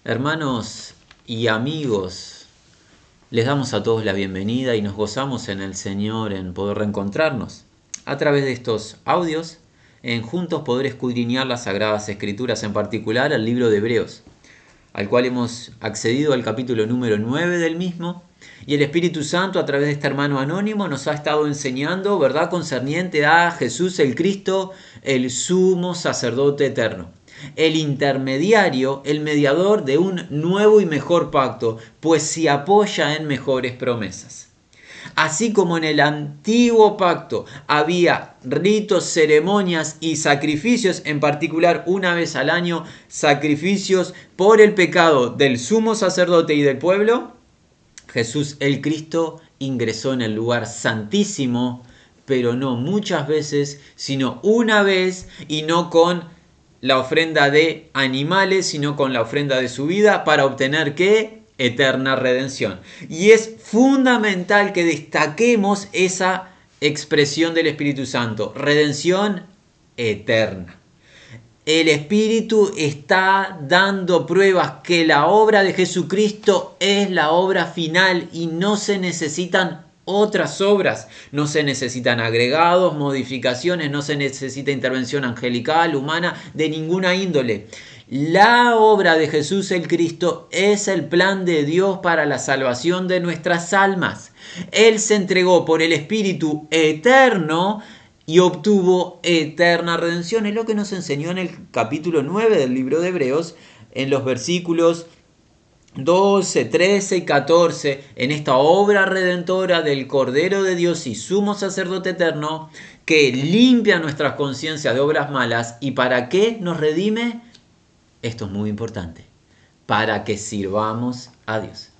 Hermanos y amigos, les damos a todos la bienvenida y nos gozamos en el Señor en poder reencontrarnos a través de estos audios, en juntos poder escudriñar las Sagradas Escrituras, en particular el libro de Hebreos, al cual hemos accedido al capítulo número 9 del mismo, y el Espíritu Santo a través de este hermano anónimo nos ha estado enseñando, ¿verdad?, concerniente a Jesús el Cristo, el sumo sacerdote eterno, el intermediario, el mediador de un nuevo y mejor pacto, pues se apoya en mejores promesas. Así como en el antiguo pacto había ritos, ceremonias y sacrificios, en particular una vez al año, sacrificios por el pecado del sumo sacerdote y del pueblo, Jesús el Cristo ingresó en el lugar santísimo, pero no muchas veces, sino una vez, y no con la ofrenda de animales, sino con la ofrenda de su vida, para obtener ¿qué? Eterna redención. Y es fundamental que destaquemos esa expresión del Espíritu Santo, redención eterna. El Espíritu está dando pruebas que la obra de Jesucristo es la obra final y no se necesitan otras obras, no se necesitan agregados, modificaciones, no se necesita intervención angelical, humana, de ninguna índole. La obra de Jesús el Cristo es el plan de Dios para la salvación de nuestras almas. Él se entregó por el Espíritu eterno y obtuvo eterna redención. Es lo que nos enseñó en el capítulo 9 del libro de Hebreos, en los versículos 12, 13 y 14, en esta obra redentora del Cordero de Dios y sumo sacerdote eterno, que limpia nuestras conciencias de obras malas. ¿Y para qué nos redime? Esto es muy importante, para que sirvamos a Dios.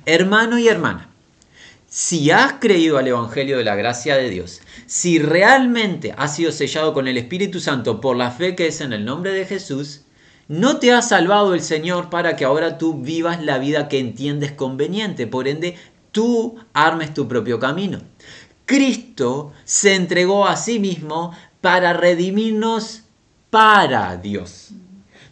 Hermano y hermana, si has creído al Evangelio de la gracia de Dios, si realmente has sido sellado con el Espíritu Santo por la fe que es en el nombre de Jesús, no te ha salvado el Señor para que ahora tú vivas la vida que entiendes conveniente. Por ende, tú armes tu propio camino. Cristo se entregó a sí mismo para redimirnos para Dios,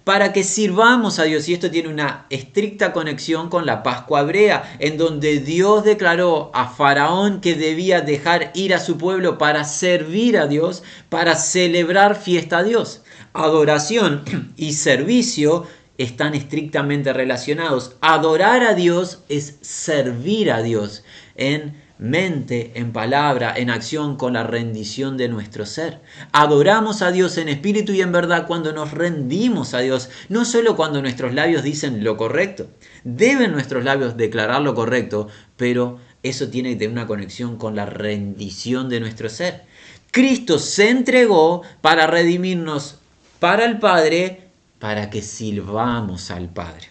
para que sirvamos a Dios. Y esto tiene una estricta conexión con la Pascua hebrea, en donde Dios declaró a Faraón que debía dejar ir a su pueblo para servir a Dios, para celebrar fiesta a Dios. Adoración y servicio están estrictamente relacionados. Adorar a Dios es servir a Dios en mente, en palabra, en acción, con la rendición de nuestro ser. Adoramos a Dios en espíritu y en verdad cuando nos rendimos a Dios, no solo cuando nuestros labios dicen lo correcto. Deben nuestros labios declarar lo correcto, pero eso tiene que tener una conexión con la rendición de nuestro ser. Cristo se entregó para redimirnos para el Padre, para que sirvamos al Padre.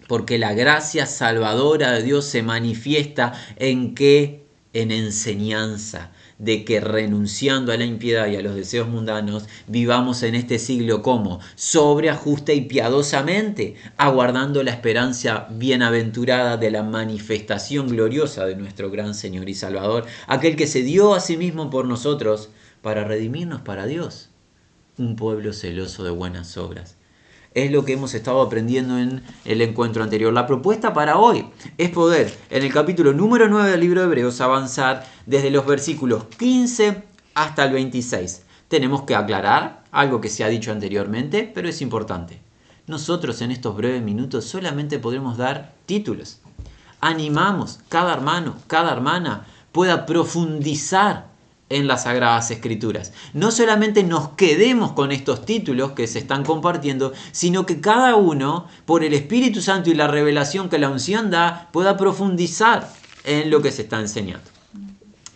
Porque la gracia salvadora de Dios se manifiesta en qué? En enseñanza, de que renunciando a la impiedad y a los deseos mundanos, vivamos en este siglo como sobria, justa y piadosamente, aguardando la esperanza bienaventurada de la manifestación gloriosa de nuestro gran Señor y Salvador, aquel que se dio a sí mismo por nosotros para redimirnos para Dios, un pueblo celoso de buenas obras. Es lo que hemos estado aprendiendo en el encuentro anterior. La propuesta para hoy es poder, en el capítulo número 9 del libro de Hebreos, avanzar desde los versículos 15 hasta el 26. Tenemos que aclarar algo que se ha dicho anteriormente, pero es importante. Nosotros en estos breves minutos solamente podremos dar títulos. Animamos cada hermano, cada hermana pueda profundizar en las Sagradas Escrituras. No solamente nos quedemos con estos títulos que se están compartiendo, sino que cada uno, por el Espíritu Santo y la revelación que la unción da, pueda profundizar en lo que se está enseñando.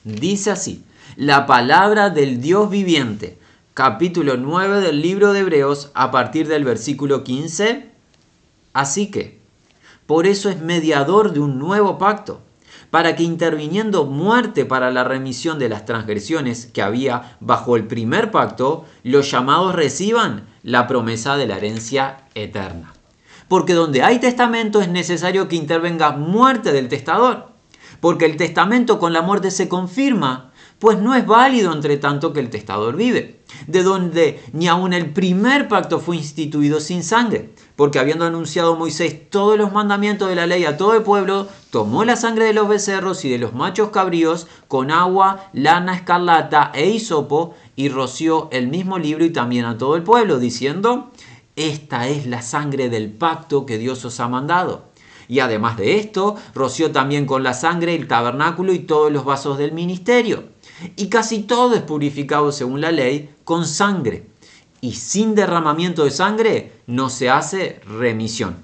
Dice así, la palabra del Dios viviente, capítulo 9 del libro de Hebreos, a partir del versículo 15. Así que, por eso es mediador de un nuevo pacto, para que interviniendo muerte para la remisión de las transgresiones que había bajo el primer pacto, los llamados reciban la promesa de la herencia eterna. Porque donde hay testamento es necesario que intervenga muerte del testador, porque el testamento con la muerte se confirma, pues no es válido entre tanto que el testador vive, de donde ni aun el primer pacto fue instituido sin sangre, porque habiendo anunciado Moisés todos los mandamientos de la ley a todo el pueblo, tomó la sangre de los becerros y de los machos cabríos con agua, lana escarlata e hisopo, y roció el mismo libro y también a todo el pueblo, diciendo: esta es la sangre del pacto que Dios os ha mandado. Y además de esto, roció también con la sangre el tabernáculo y todos los vasos del ministerio. Y casi todo es purificado según la ley con sangre. Y sin derramamiento de sangre no se hace remisión.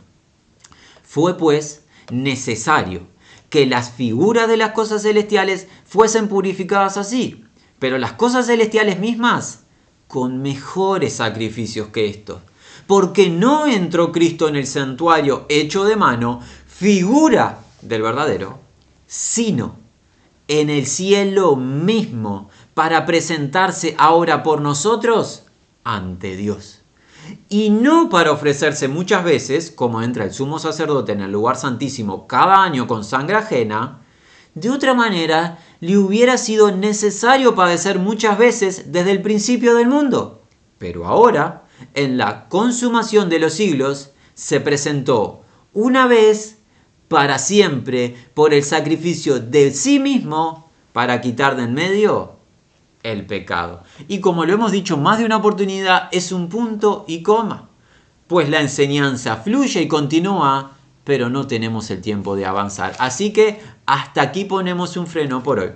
Fue pues necesario que las figuras de las cosas celestiales fuesen purificadas así, pero las cosas celestiales mismas con mejores sacrificios que estos. Porque no entró Cristo en el santuario hecho de mano, figura del verdadero, sino en el cielo mismo, para presentarse ahora por nosotros ante Dios. Y no para ofrecerse muchas veces, como entra el sumo sacerdote en el lugar santísimo cada año con sangre ajena. De otra manera, le hubiera sido necesario padecer muchas veces desde el principio del mundo. Pero ahora, en la consumación de los siglos, se presentó una vez para siempre por el sacrificio de sí mismo para quitar de en medio el pecado. Y como lo hemos dicho más de una oportunidad, es un punto y coma, pues la enseñanza fluye y continúa, pero no tenemos el tiempo de avanzar. Así que hasta aquí ponemos un freno por hoy.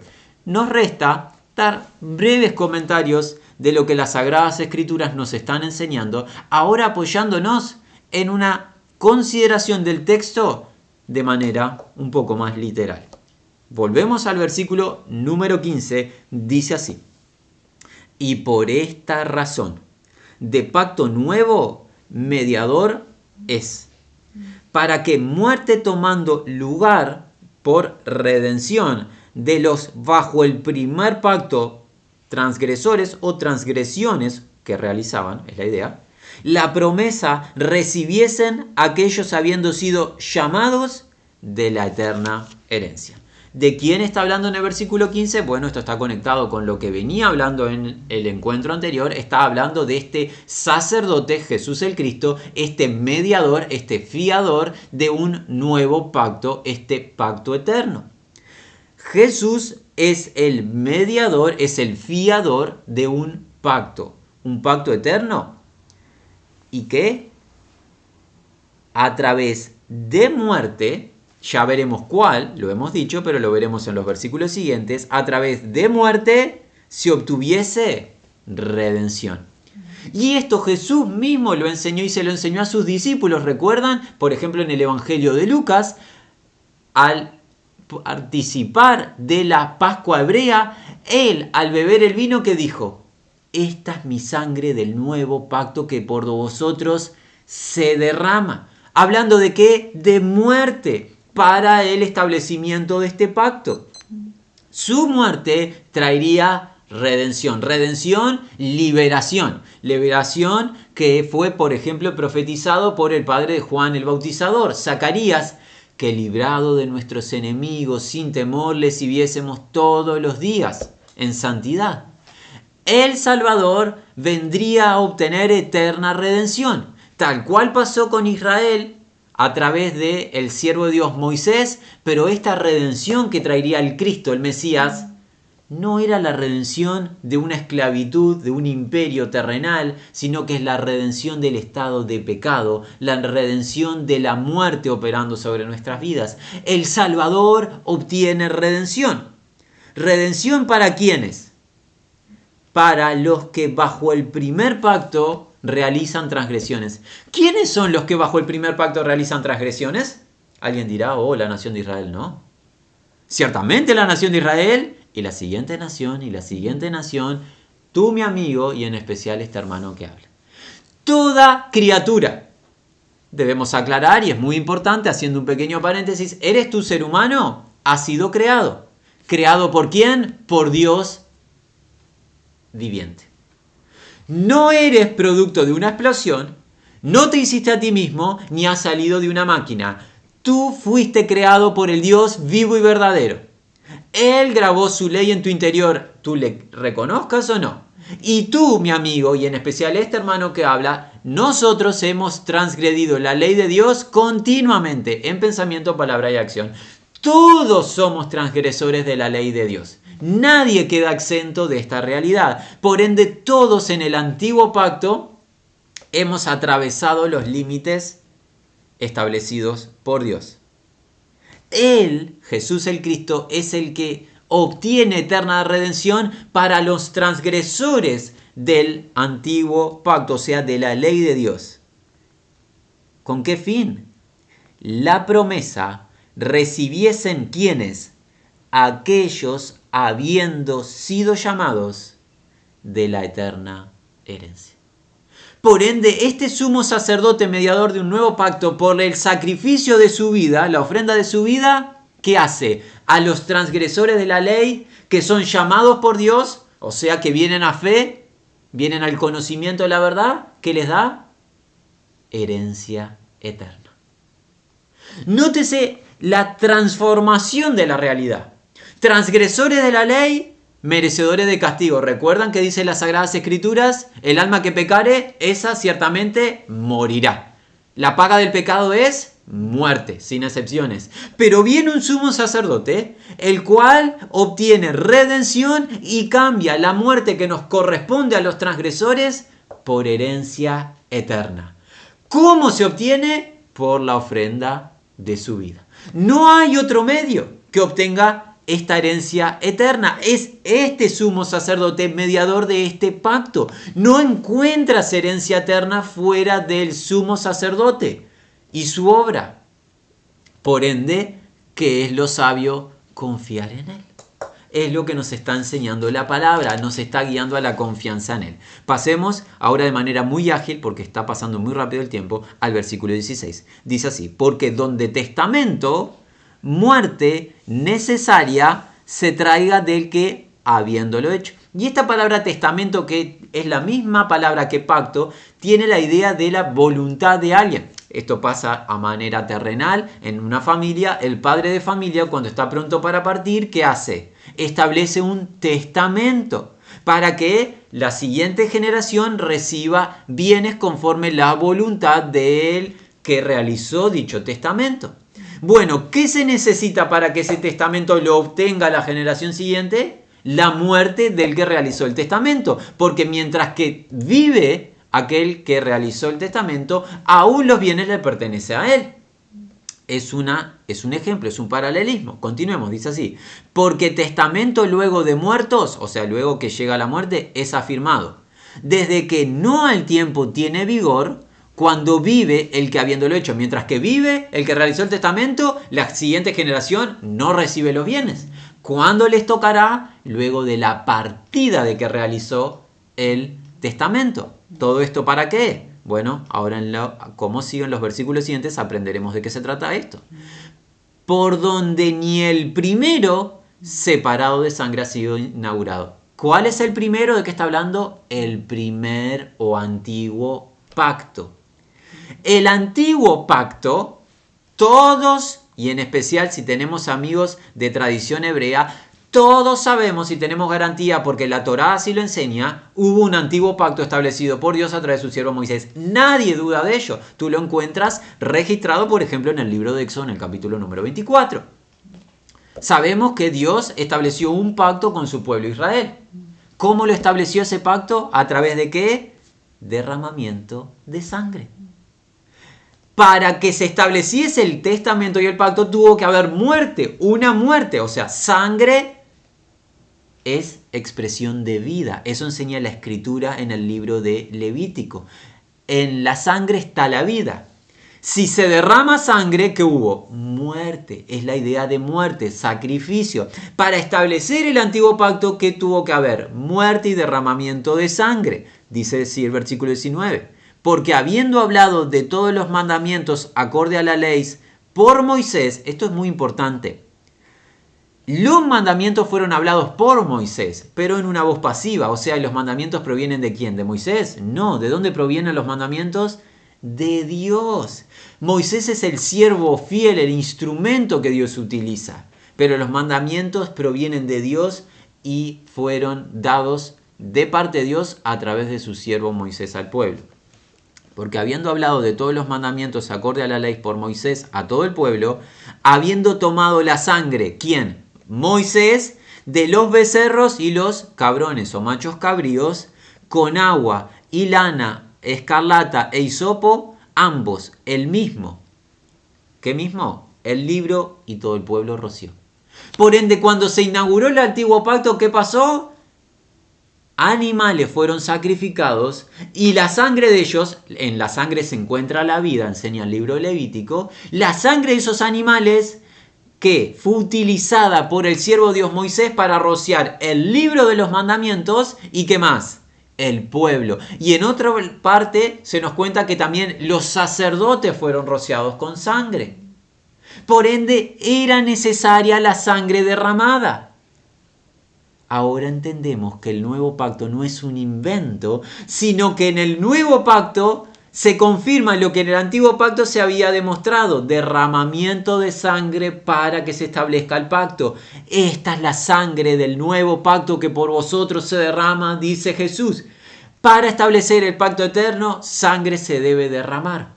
Nos resta dar breves comentarios de lo que las Sagradas Escrituras nos están enseñando, ahora apoyándonos en una consideración del texto de manera un poco más literal. Volvemos al versículo número 15, dice así: y por esta razón, de pacto nuevo, mediador es, para que muerte tomando lugar por redención de los bajo el primer pacto transgresores o transgresiones que realizaban, es la idea, la promesa recibiesen aquellos habiendo sido llamados de la eterna herencia. ¿De quién está hablando en el versículo 15? Bueno, esto está conectado con lo que venía hablando en el encuentro anterior. Está hablando de este sacerdote, Jesús el Cristo, este mediador, este fiador de un nuevo pacto, este pacto eterno. Jesús es el mediador, es el fiador de un pacto eterno. ¿Y qué? A través de muerte, ya veremos cuál, lo hemos dicho, pero lo veremos en los versículos siguientes, a través de muerte se obtuviese redención. Y esto Jesús mismo lo enseñó y se lo enseñó a sus discípulos. ¿Recuerdan? Por ejemplo, en el Evangelio de Lucas, al participar de la Pascua hebrea, él, al beber el vino, ¿qué dijo? Esta es mi sangre del nuevo pacto que por vosotros se derrama. ¿Hablando de qué? De muerte para el establecimiento de este pacto. Su muerte traería redención. Redención, liberación. Liberación que fue, por ejemplo, profetizado por el padre de Juan el Bautizador, Zacarías, que librado de nuestros enemigos sin temor les sirviésemos todos los días en santidad. El Salvador vendría a obtener eterna redención, tal cual pasó con Israel a través del siervo de Dios Moisés, pero esta redención que traería el Cristo, el Mesías, no era la redención de una esclavitud, de un imperio terrenal, sino que es la redención del estado de pecado, la redención de la muerte operando sobre nuestras vidas. El Salvador obtiene redención. ¿Redención para quiénes? Para los que bajo el primer pacto realizan transgresiones. ¿Quiénes son los que bajo el primer pacto realizan transgresiones? Alguien dirá, la nación de Israel, ¿no? Ciertamente la nación de Israel y la siguiente nación y la siguiente nación, tú mi amigo y en especial este hermano que habla. Toda criatura. Debemos aclarar, y es muy importante, haciendo un pequeño paréntesis, ¿eres tu ser humano? Has sido creado. ¿Creado por quién? Por Dios viviente. No eres producto de una explosión, no te hiciste a ti mismo, ni has salido de una máquina. Tú fuiste creado por el Dios vivo y verdadero. Él grabó su ley en tu interior, ¿tú le reconozcas o no? Y tú, mi amigo, y en especial este hermano que habla, nosotros hemos transgredido la ley de Dios continuamente en pensamiento, palabra y acción. Todos somos transgresores de la ley de Dios. Nadie queda exento de esta realidad. Por ende, todos en el antiguo pacto hemos atravesado los límites establecidos por Dios. Él, Jesús el Cristo, es el que obtiene eterna redención para los transgresores del antiguo pacto, o sea, de la ley de Dios. ¿Con qué fin? La promesa recibiesen quienes, aquellos habiendo sido llamados de la eterna herencia. Por ende, este sumo sacerdote mediador de un nuevo pacto por el sacrificio de su vida, la ofrenda de su vida, ¿qué hace? A los transgresores de la ley que son llamados por Dios, o sea que vienen a fe, vienen al conocimiento de la verdad, ¿qué les da? Herencia eterna. Nótese la transformación de la realidad. Transgresores de la ley, merecedores de castigo. ¿Recuerdan que dice las Sagradas Escrituras? El alma que pecare, esa ciertamente morirá. La paga del pecado es muerte, sin excepciones. Pero viene un sumo sacerdote, el cual obtiene redención y cambia la muerte que nos corresponde a los transgresores por herencia eterna. ¿Cómo se obtiene? Por la ofrenda de su vida. No hay otro medio que obtenga esta herencia eterna. Es este sumo sacerdote mediador de este pacto. No encuentras herencia eterna fuera del sumo sacerdote y su obra. Por ende, ¿qué es lo sabio? Confiar en él. Es lo que nos está enseñando la palabra, nos está guiando a la confianza en él. Pasemos ahora de manera muy ágil, porque está pasando muy rápido el tiempo, al versículo 16. Dice así: porque donde testamento, muerte necesaria se traiga del que habiéndolo hecho. Y esta palabra testamento, que es la misma palabra que pacto, tiene la idea de la voluntad de alguien. Esto pasa a manera terrenal en una familia. El padre de familia, cuando está pronto para partir, ¿qué hace? Establece un testamento para que la siguiente generación reciba bienes conforme la voluntad de él que realizó dicho testamento. Bueno, ¿qué se necesita para que ese testamento lo obtenga la generación siguiente? La muerte del que realizó el testamento, porque mientras que vive aquel que realizó el testamento, aún los bienes le pertenecen a él. Es un ejemplo, es un paralelismo. Continuemos, dice así: porque testamento luego de muertos, o sea, luego que llega la muerte, es afirmado, desde que no al tiempo tiene vigor, cuando vive el que habiéndolo hecho. Mientras que vive el que realizó el testamento, la siguiente generación no recibe los bienes. ¿Cuándo les tocará? Luego de la partida de que realizó el testamento. ¿Todo esto para qué? Bueno, ahora como siguen los versículos siguientes aprenderemos de qué se trata esto. Por donde ni el primero separado de sangre ha sido inaugurado. ¿Cuál es el primero? ¿De qué está hablando? El primer o antiguo pacto. El antiguo pacto, todos, y en especial si tenemos amigos de tradición hebrea, todos sabemos y tenemos garantía, porque la Torá así lo enseña, hubo un antiguo pacto establecido por Dios a través de su siervo Moisés. Nadie duda de ello. Tú lo encuentras registrado, por ejemplo, en el libro de Éxodo, en el capítulo número 24. Sabemos que Dios estableció un pacto con su pueblo Israel. ¿Cómo lo estableció ese pacto? ¿A través de qué? Derramamiento de sangre. Para que se estableciese el testamento y el pacto tuvo que haber muerte, una muerte, o sea, sangre es expresión de vida. Eso enseña la Escritura en el libro de Levítico. En la sangre está la vida. Si se derrama sangre, ¿qué hubo? Muerte. Es la idea de muerte, sacrificio. Para establecer el antiguo pacto, ¿qué tuvo que haber? Muerte y derramamiento de sangre. Dice así el versículo 19. Porque habiendo hablado de todos los mandamientos acorde a la ley por Moisés, esto es muy importante. Los mandamientos fueron hablados por Moisés, pero en una voz pasiva. O sea, ¿los mandamientos provienen de quién? ¿De Moisés? No. ¿De dónde provienen los mandamientos? De Dios. Moisés es el siervo fiel, el instrumento que Dios utiliza. pero los mandamientos provienen de Dios y fueron dados de parte de Dios a través de su siervo Moisés al pueblo. Porque habiendo hablado de todos los mandamientos acorde a la ley por Moisés a todo el pueblo, habiendo tomado la sangre, ¿quién? Moisés, de los becerros y los cabrones o machos cabríos, con agua y lana, escarlata e hisopo, ambos, el mismo. ¿Qué mismo? El libro y todo el pueblo roció. Por ende, cuando se inauguró el antiguo pacto, ¿qué pasó? Animales fueron sacrificados y la sangre de ellos, en la sangre se encuentra la vida, enseña el libro Levítico, la sangre de esos animales que fue utilizada por el siervo Dios Moisés para rociar el libro de los mandamientos y ¿qué más? El pueblo. Y en otra parte se nos cuenta que también los sacerdotes fueron rociados con sangre. Por ende, era necesaria la sangre derramada. Ahora entendemos que el nuevo pacto no es un invento, sino que en el nuevo pacto se confirma lo que en el antiguo pacto se había demostrado, derramamiento de sangre para que se establezca el pacto. Esta es la sangre del nuevo pacto que por vosotros se derrama, dice Jesús. Para establecer el pacto eterno, sangre se debe derramar,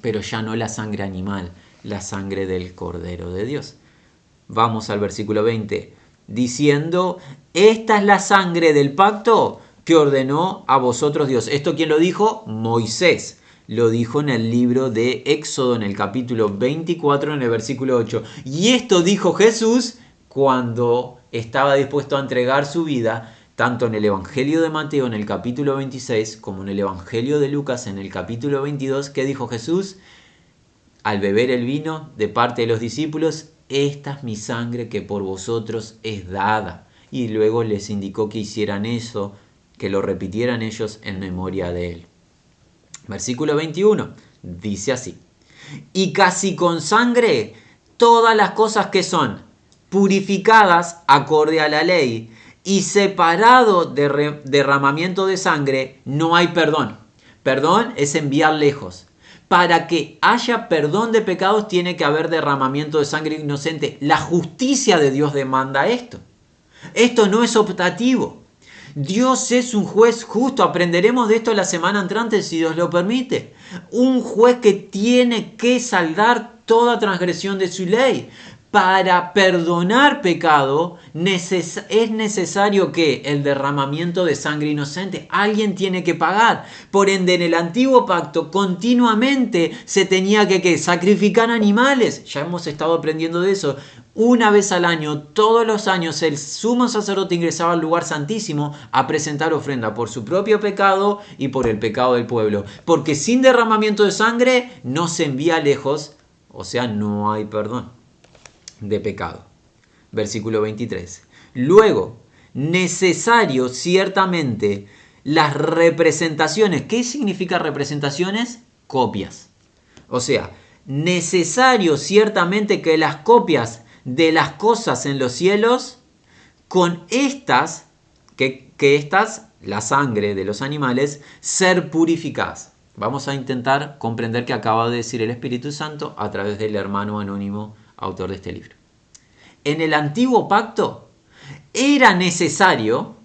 pero ya no la sangre animal, la sangre del Cordero de Dios. Vamos al versículo 20. Diciendo, esta es la sangre del pacto que ordenó a vosotros Dios. ¿Esto quién lo dijo? Moisés. Lo dijo en el libro de Éxodo, en el capítulo 24, en el versículo 8. Y esto dijo Jesús cuando estaba dispuesto a entregar su vida, tanto en el Evangelio de Mateo, en el capítulo 26, como en el Evangelio de Lucas, en el capítulo 22. ¿Qué dijo Jesús? Al beber el vino de parte de los discípulos, esta es mi sangre que por vosotros es dada. Y luego les indicó que hicieran eso, que lo repitieran ellos en memoria de él. Versículo 21 dice así: y casi con sangre todas las cosas que son purificadas acorde a la ley, y separado de derramamiento de sangre no hay perdón. Perdón es enviar lejos. Para que haya perdón de pecados tiene que haber derramamiento de sangre inocente. La justicia de Dios demanda esto. Esto no es optativo. Dios es un juez justo. Aprenderemos de esto la semana entrante si Dios lo permite. Un juez que tiene que saldar toda transgresión de su ley. Para perdonar pecado es necesario que el derramamiento de sangre inocente. Alguien tiene que pagar. Por ende, en el antiguo pacto continuamente se tenía que sacrificar animales. Ya hemos estado aprendiendo de eso. Una vez al año, todos los años, el sumo sacerdote ingresaba al lugar santísimo a presentar ofrenda por su propio pecado y por el pecado del pueblo. Porque sin derramamiento de sangre no se envía lejos, o sea, no hay perdón de pecado. Versículo 23. Luego, necesario ciertamente las representaciones. ¿Qué significa representaciones? Copias. O sea, necesario ciertamente que las copias de las cosas en los cielos, con estas, que estas, la sangre de los animales, ser purificadas. Vamos a intentar comprender qué acaba de decir el Espíritu Santo a través del hermano anónimo autor de este libro. En el antiguo pacto era necesario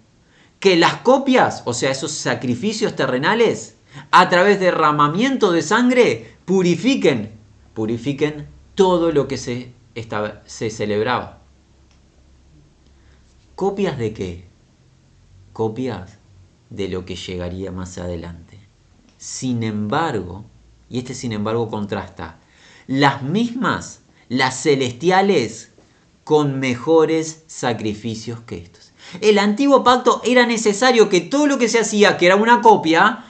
que las copias, o sea, esos sacrificios terrenales, a través de derramamiento de sangre, purifiquen todo lo que se celebraba. ¿Copias de qué? Copias de lo que llegaría más adelante. Sin embargo, y este sin embargo contrasta, las mismas, las celestiales, con mejores sacrificios que estos. El antiguo pacto era necesario que todo lo que se hacía, que era una copia,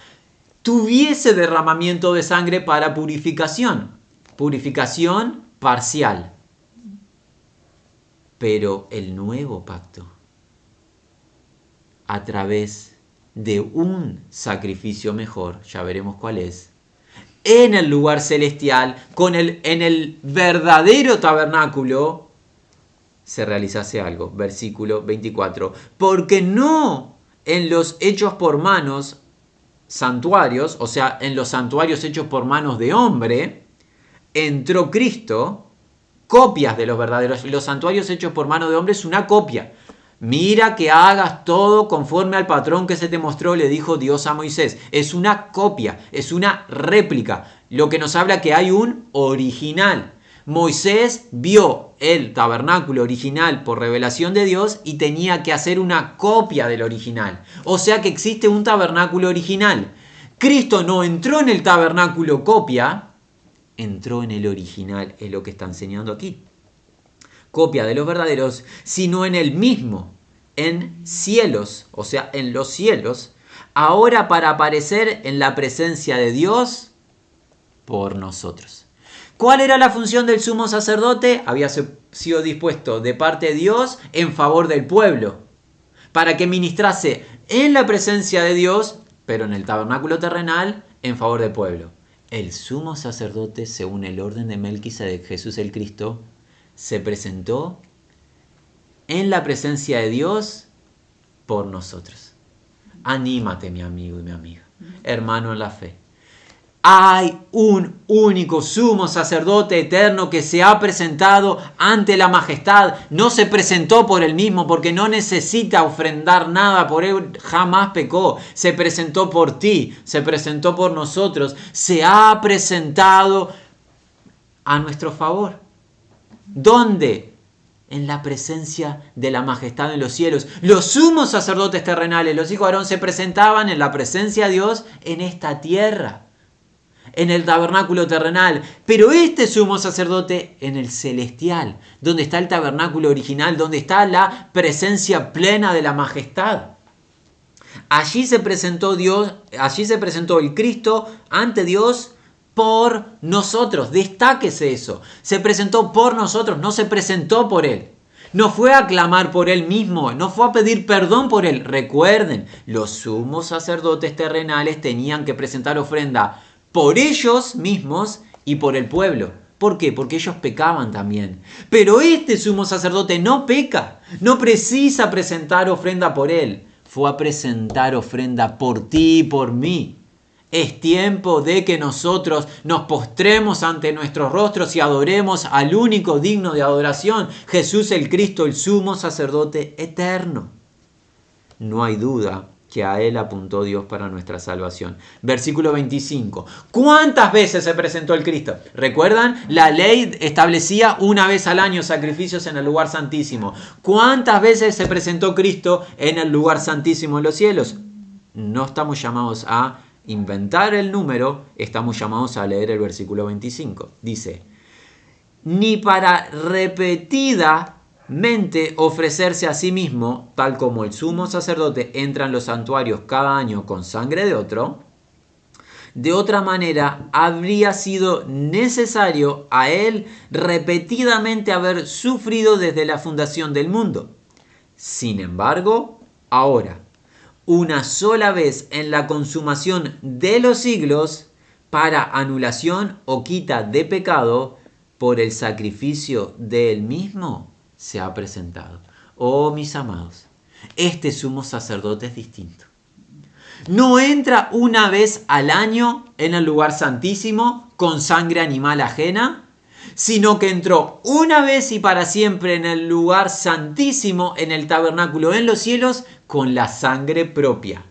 tuviese derramamiento de sangre para purificación. Purificación parcial. Pero el nuevo pacto, a través de un sacrificio mejor, ya veremos cuál es, en el lugar celestial, en el verdadero tabernáculo, se realizase algo. Versículo 24. Porque no en los hechos por manos santuarios, o sea, en los santuarios hechos por manos de hombre, entró Cristo, copias de los verdaderos. Los santuarios hechos por mano de hombre es una copia. Mira que hagas todo conforme al patrón que se te mostró, le dijo Dios a Moisés. Es una copia, es una réplica. Lo que nos habla que hay un original. Moisés vio el tabernáculo original por revelación de Dios y tenía que hacer una copia del original. O sea que existe un tabernáculo original. Cristo no entró en el tabernáculo copia, entró en el original, es lo que está enseñando aquí. Copia de los verdaderos, sino en el mismo, en cielos, o sea, en los cielos, ahora para aparecer en la presencia de Dios por nosotros. ¿Cuál era la función del sumo sacerdote? Había sido dispuesto de parte de Dios en favor del pueblo, para que ministrase en la presencia de Dios, pero en el tabernáculo terrenal, en favor del pueblo. El sumo sacerdote, según el orden de Melquisedec, Jesús el Cristo, se presentó en la presencia de Dios por nosotros. Anímate, mi amigo y mi amiga, hermano en la fe. Hay un único sumo sacerdote eterno que se ha presentado ante la majestad. No se presentó por él mismo porque no necesita ofrendar nada por él. Jamás pecó. Se presentó por ti. Se presentó por nosotros. Se ha presentado a nuestro favor. ¿Dónde? En la presencia de la majestad en los cielos. Los sumos sacerdotes terrenales, los hijos de Aarón, se presentaban en la presencia de Dios en esta tierra, en el tabernáculo terrenal, pero este sumo sacerdote en el celestial, donde está el tabernáculo original, donde está la presencia plena de la majestad. Allí se presentó Dios, allí se presentó el Cristo ante Dios por nosotros. Destáquese eso. Se presentó por nosotros, no se presentó por él. No fue a clamar por él mismo, no fue a pedir perdón por él. Recuerden, los sumos sacerdotes terrenales tenían que presentar ofrenda por ellos mismos y por el pueblo. ¿Por qué? Porque ellos pecaban también. Pero este sumo sacerdote no peca, no precisa presentar ofrenda por él. Fue a presentar ofrenda por ti y por mí. Es tiempo de que nosotros nos postremos ante nuestros rostros y adoremos al único digno de adoración, Jesús el Cristo, el sumo sacerdote eterno. No hay duda que a él apuntó Dios para nuestra salvación. Versículo 25. ¿Cuántas veces se presentó el Cristo? ¿Recuerdan? La ley establecía una vez al año sacrificios en el lugar santísimo. ¿Cuántas veces se presentó Cristo en el lugar santísimo en los cielos? No estamos llamados a inventar el número, estamos llamados a leer el versículo 25. Dice, ni para repetidamente ofrecerse a sí mismo, tal como el sumo sacerdote entra en los santuarios cada año con sangre de otro, de otra manera habría sido necesario a él repetidamente haber sufrido desde la fundación del mundo. Sin embargo, ahora, una sola vez en la consumación de los siglos, para anulación o quita de pecado, por el sacrificio de él mismo, se ha presentado. Oh, mis amados, este sumo sacerdote es distinto. No entra una vez al año en el lugar santísimo con sangre animal ajena, sino que entró una vez y para siempre en el lugar santísimo, en el tabernáculo en los cielos, con la sangre propia.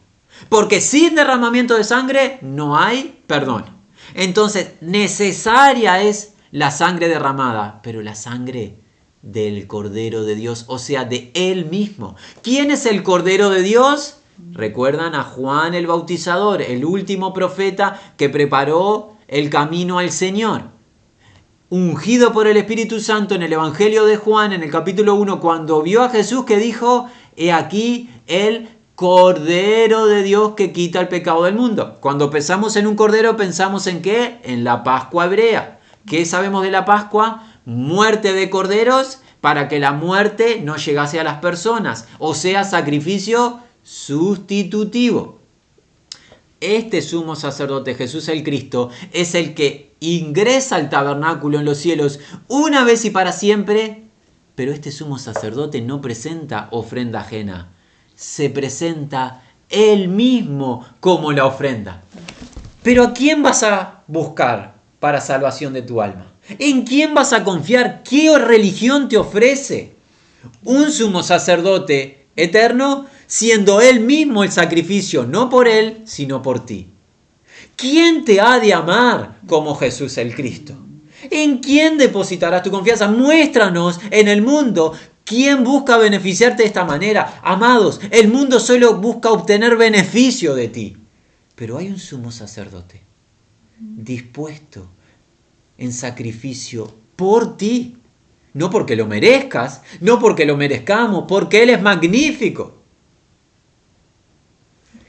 Porque sin derramamiento de sangre no hay perdón. Entonces, necesaria es la sangre derramada, pero la sangre del Cordero de Dios, o sea, de Él mismo. ¿Quién es el Cordero de Dios? ¿Recuerdan a Juan el Bautizador, el último profeta que preparó el camino al Señor? Ungido por el Espíritu Santo en el Evangelio de Juan, en el capítulo 1, cuando vio a Jesús que dijo, he aquí el Cordero de Dios que quita el pecado del mundo. Cuando pensamos en un cordero, pensamos en ¿qué? En la Pascua hebrea. ¿Qué sabemos de la Pascua? Muerte de corderos para que la muerte no llegase a las personas, o sea, sacrificio sustitutivo. Este sumo sacerdote, Jesús el Cristo, es el que ingresa al tabernáculo en los cielos una vez y para siempre, pero este sumo sacerdote no presenta ofrenda ajena, se presenta él mismo como la ofrenda. Pero ¿a quién vas a buscar para salvación de tu alma? ¿En quién vas a confiar? ¿Qué religión te ofrece? Un sumo sacerdote eterno, siendo él mismo el sacrificio, no por él, sino por ti. ¿Quién te ha de amar como Jesús el Cristo? ¿En quién depositarás tu confianza? Muéstranos en el mundo quién busca beneficiarte de esta manera. Amados, el mundo solo busca obtener beneficio de ti. Pero hay un sumo sacerdote dispuesto en sacrificio por ti. No porque lo merezcas, no porque lo merezcamos, porque Él es magnífico.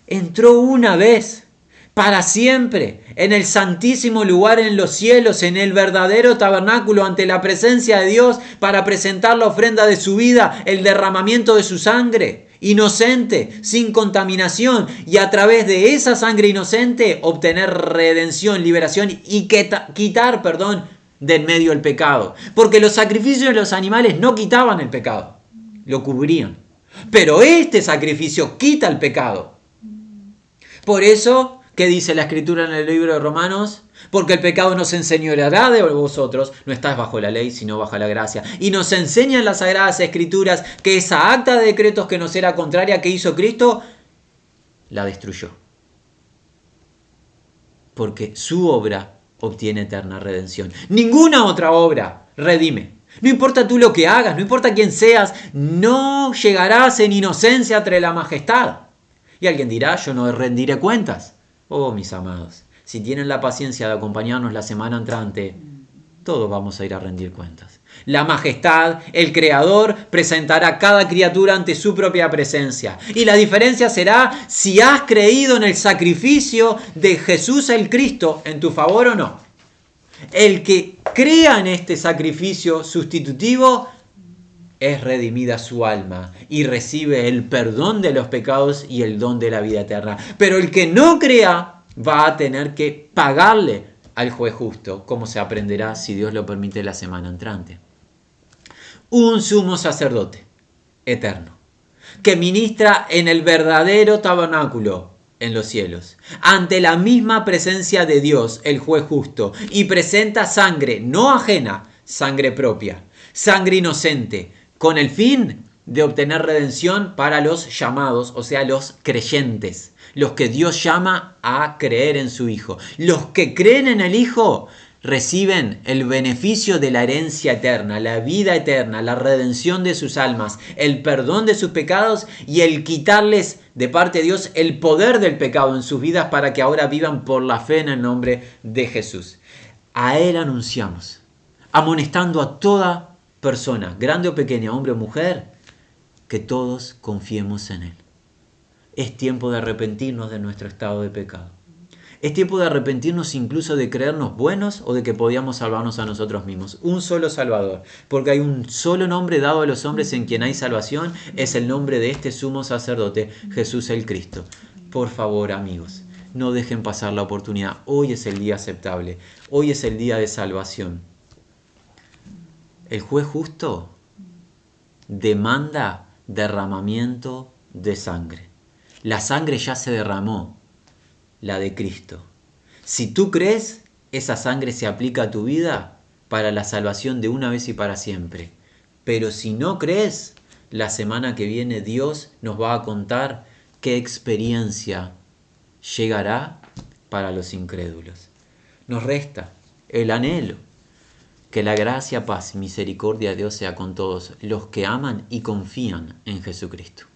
Entró una vez, para siempre, en el santísimo lugar en los cielos, en el verdadero tabernáculo, ante la presencia de Dios, para presentar la ofrenda de su vida, el derramamiento de su sangre, inocente, sin contaminación, y a través de esa sangre inocente obtener redención, liberación y quitar de en medio el pecado. Porque los sacrificios de los animales no quitaban el pecado, lo cubrían. Pero este sacrificio quita el pecado. Por eso, ¿qué dice la Escritura en el libro de Romanos? Porque el pecado no se enseñoreará de vosotros, no estás bajo la ley, sino bajo la gracia. Y nos enseñan las Sagradas Escrituras que esa acta de decretos que nos era contraria que hizo Cristo, la destruyó. Porque su obra obtiene eterna redención. Ninguna otra obra redime. No importa tú lo que hagas, no importa quién seas, no llegarás en inocencia ante la majestad. Y alguien dirá, yo no rendiré cuentas. Oh, mis amados, si tienen la paciencia de acompañarnos la semana entrante, todos vamos a ir a rendir cuentas. La majestad, el Creador, presentará cada criatura ante su propia presencia. Y la diferencia será si has creído en el sacrificio de Jesús el Cristo en tu favor o no. El que crea en este sacrificio sustitutivo es redimida su alma y recibe el perdón de los pecados y el don de la vida eterna. Pero el que no crea va a tener que pagarle al juez justo, como se aprenderá, si Dios lo permite, la semana entrante. Un sumo sacerdote eterno, que ministra en el verdadero tabernáculo en los cielos, ante la misma presencia de Dios, el juez justo, y presenta sangre no ajena, sangre propia, sangre inocente, con el fin de obtener redención para los llamados, o sea, los creyentes, los que Dios llama a creer en su Hijo. Los que creen en el Hijo reciben el beneficio de la herencia eterna, la vida eterna, la redención de sus almas, el perdón de sus pecados y el quitarles de parte de Dios el poder del pecado en sus vidas para que ahora vivan por la fe en el nombre de Jesús. A Él anunciamos, amonestando a toda persona, grande o pequeña, hombre o mujer, que todos confiemos en Él. Es tiempo de arrepentirnos de nuestro estado de pecado. Es tiempo de arrepentirnos incluso de creernos buenos o de que podíamos salvarnos a nosotros mismos. Un solo Salvador, porque hay un solo nombre dado a los hombres en quien hay salvación, es el nombre de este sumo sacerdote, Jesús el Cristo. Por favor, amigos, no dejen pasar la oportunidad. Hoy es el día aceptable, hoy es el día de salvación. El juez justo demanda derramamiento de sangre. La sangre ya se derramó, la de Cristo. Si tú crees, esa sangre se aplica a tu vida para la salvación de una vez y para siempre. Pero si no crees, la semana que viene Dios nos va a contar qué experiencia llegará para los incrédulos. Nos resta el anhelo. Que la gracia, paz y misericordia de Dios sea con todos los que aman y confían en Jesucristo.